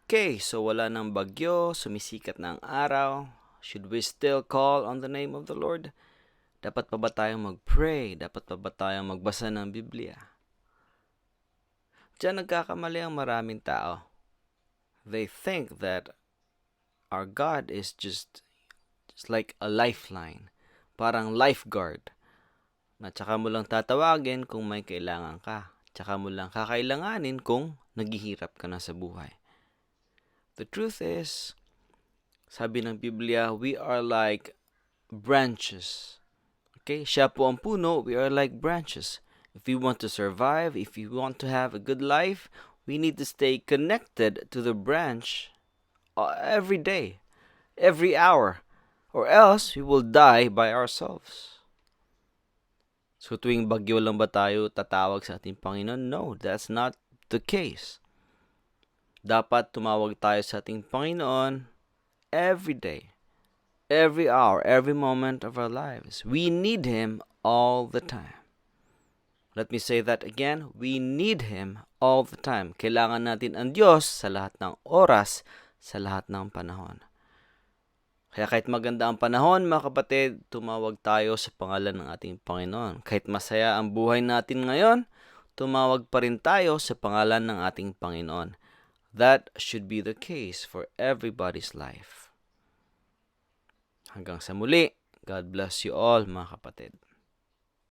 Okay, so wala ng bagyo, sumisikat na ang araw. Should we still call on the name of the Lord? Dapat pa ba tayong mag-pray? Dapat pa ba tayong magbasa ng Biblia? Diyan nagkakamali ang maraming tao. They think that our God is just like a lifeline. Parang lifeguard. Na tsaka mo lang tatawagin kung may kailangan ka. Tsaka mo lang kakailanganin kung naghihirap ka na sa buhay. The truth is, sabi ng Biblia, we are like branches. Okay? Siya po ang puno, we are like branches. If we want to survive, if we want to have a good life, we need to stay connected to the branch every day, every hour, or else we will die by ourselves. So tuwing bagyo lang ba tayo tatawag sa ating Panginoon? No, that's not the case. Dapat tumawag tayo sa ating Panginoon every day, every hour, every moment of our lives. We need Him all the time. Let me say that again. We need Him all the time. Kailangan natin ang Diyos sa lahat ng oras, sa lahat ng panahon. Kaya kahit maganda ang panahon, mga kapatid, tumawag tayo sa pangalan ng ating Panginoon. Kahit masaya ang buhay natin ngayon, tumawag pa rin tayo sa pangalan ng ating Panginoon. That should be the case for everybody's life. Hanggang sa muli, God bless you all, mga kapatid.